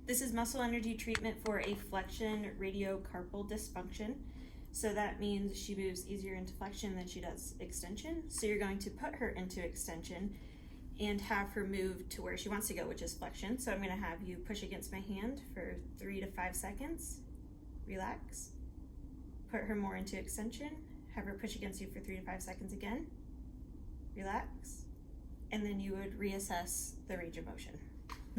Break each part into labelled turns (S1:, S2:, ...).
S1: This is muscle energy treatment for a flexion radiocarpal dysfunction. So that means she moves easier into flexion than she does extension. So you're going to put her into extension and have her move to where she wants to go, which is flexion. So I'm going to have you push against my hand for 3 to 5 seconds. Relax. Put her more into extension. Have her push against you for 3 to 5 seconds again. Relax. And then you would reassess the range of motion.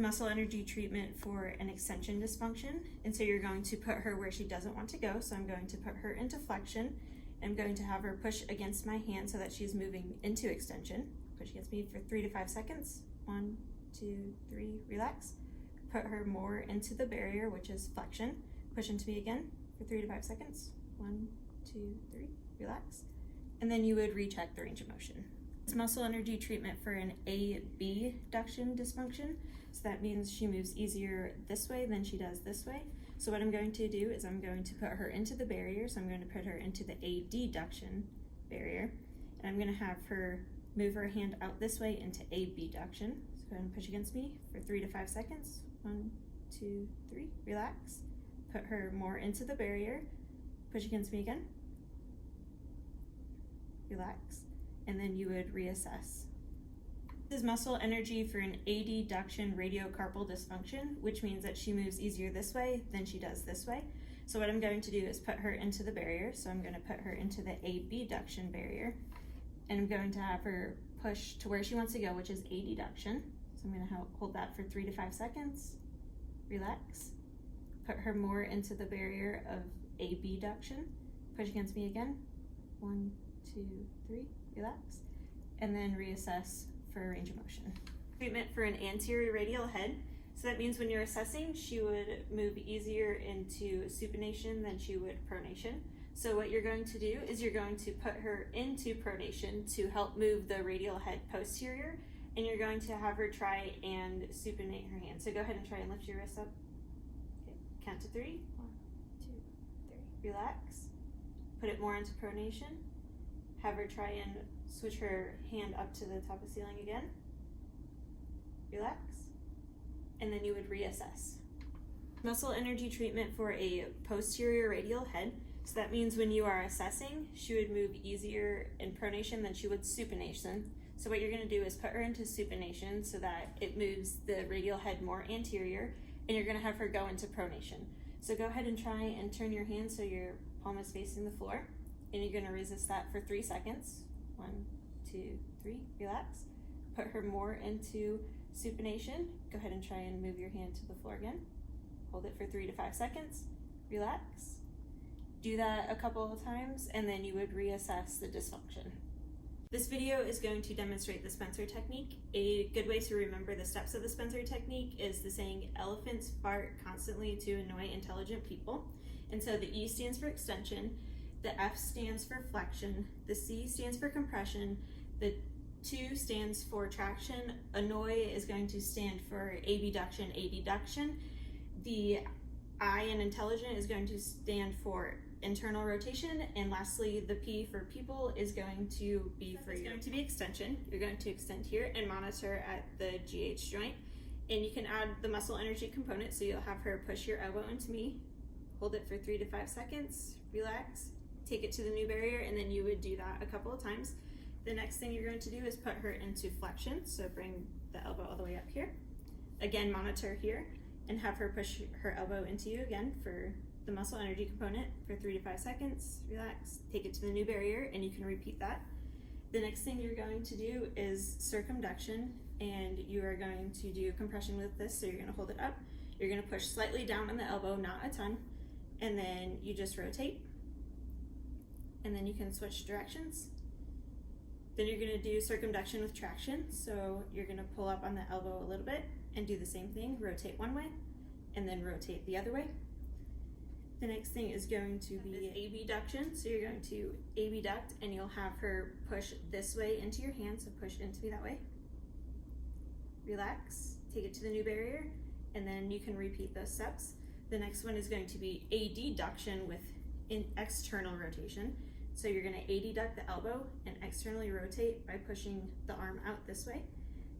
S1: Muscle energy treatment for an extension dysfunction. And so you're going to put her where she doesn't want to go. So I'm going to put her into flexion. I'm going to have her push against my hand so that she's moving into extension. Push against me for 3 to 5 seconds. 1, 2, 3, relax. Put her more into the barrier, which is flexion. Push into me again for 3 to 5 seconds. 1, 2, 3, relax. And then you would recheck the range of motion. It's muscle energy treatment for an abduction dysfunction. So that means she moves easier this way than she does this way. So what I'm going to do is I'm going to put her into the barrier. So I'm going to put her into the adduction barrier. And I'm going to have her move her hand out this way into abduction. So go ahead and push against me for 3 to 5 seconds. 1, 2, 3, relax. Put her more into the barrier. Push against me again. Relax. And then you would reassess. This is muscle energy for an adduction radiocarpal dysfunction, which means that she moves easier this way than she does this way. So what I'm going to do is put her into the barrier. So I'm going to put her into the abduction barrier. And I'm going to have her push to where she wants to go, which is adduction. So I'm going to hold that for 3 to 5 seconds. Relax. Put her more into the barrier of abduction. Push against me again. 1, 2, 3, relax. And then reassess for range of motion. Treatment for an anterior radial head. So that means when you're assessing, she would move easier into supination than she would pronation. So what you're going to do is you're going to put her into pronation to help move the radial head posterior, and you're going to have her try and supinate her hand. So go ahead and try and lift your wrist up. Okay. Count to 3. 1, 2, 3. Relax. Put it more into pronation. Have her try and switch her hand up to the top of the ceiling again. Relax. And then you would reassess. Muscle energy treatment for a posterior radial head. So that means when you are assessing, she would move easier in pronation than she would supination. So what you're going to do is put her into supination so that it moves the radial head more anterior, and you're going to have her go into pronation. So go ahead and try and turn your hand so your palm is facing the floor, and you're going to resist that for 3 seconds. 1, 2, 3, relax. Put her more into supination. Go ahead and try and move your hand to the floor again. Hold it for 3 to 5 seconds. Relax. Do that a couple of times, and then you would reassess the dysfunction. This video is going to demonstrate the Spencer technique. A good way to remember the steps of the Spencer technique is the saying, elephants fart constantly to annoy intelligent people. And so the E stands for extension, the F stands for flexion, the C stands for compression, the 2 stands for traction, annoy is going to stand for abduction, adduction, the I in intelligent is going to stand for internal rotation, and lastly the P for people is going to be for you. It's going to be extension. You're going to extend here and monitor at the GH joint, and you can add the muscle energy component. So you'll have her push your elbow into me, hold it for 3 to 5 seconds, relax, take it to the new barrier, and then you would do that a couple of times. The next thing you're going to do is put her into flexion. So bring the elbow all the way up here, again monitor here, and have her push her elbow into you again for the muscle energy component for 3 to 5 seconds. Relax, take it to the new barrier, and you can repeat that. The next thing you're going to do is circumduction, and you are going to do compression with this. So you're going to hold it up, you're going to push slightly down on the elbow, not a ton, and then you just rotate, and then you can switch directions. Then you're going to do circumduction with traction. So you're going to pull up on the elbow a little bit and do the same thing, rotate one way and then rotate the other way. The next thing is going to be abduction. So you're going to abduct, and you'll have her push this way into your hand. So push into me that way. Relax, take it to the new barrier, and then you can repeat those steps. The next one is going to be adduction with external rotation. So you're going to adduct the elbow and externally rotate by pushing the arm out this way.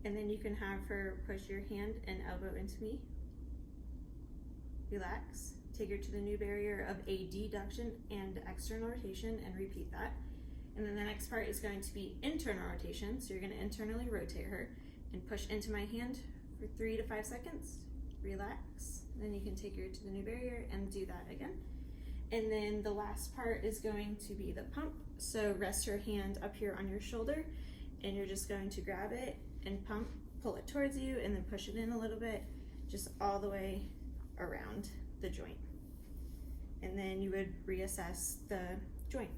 S1: And then you can have her push your hand and elbow into me. relax, take her to the new barrier of a deduction and external rotation, and repeat that. And then the next part is going to be internal rotation, so you're going to internally rotate her and push into my hand for 3 to 5 seconds, relax, and then you can take her to the new barrier and do that again. And then the last part is going to be the pump, so rest your hand up here on your shoulder, and you're just going to grab it and pump, pull it towards you, and then push it in a little bit, just all the way around the joint. And then you would reassess the joint.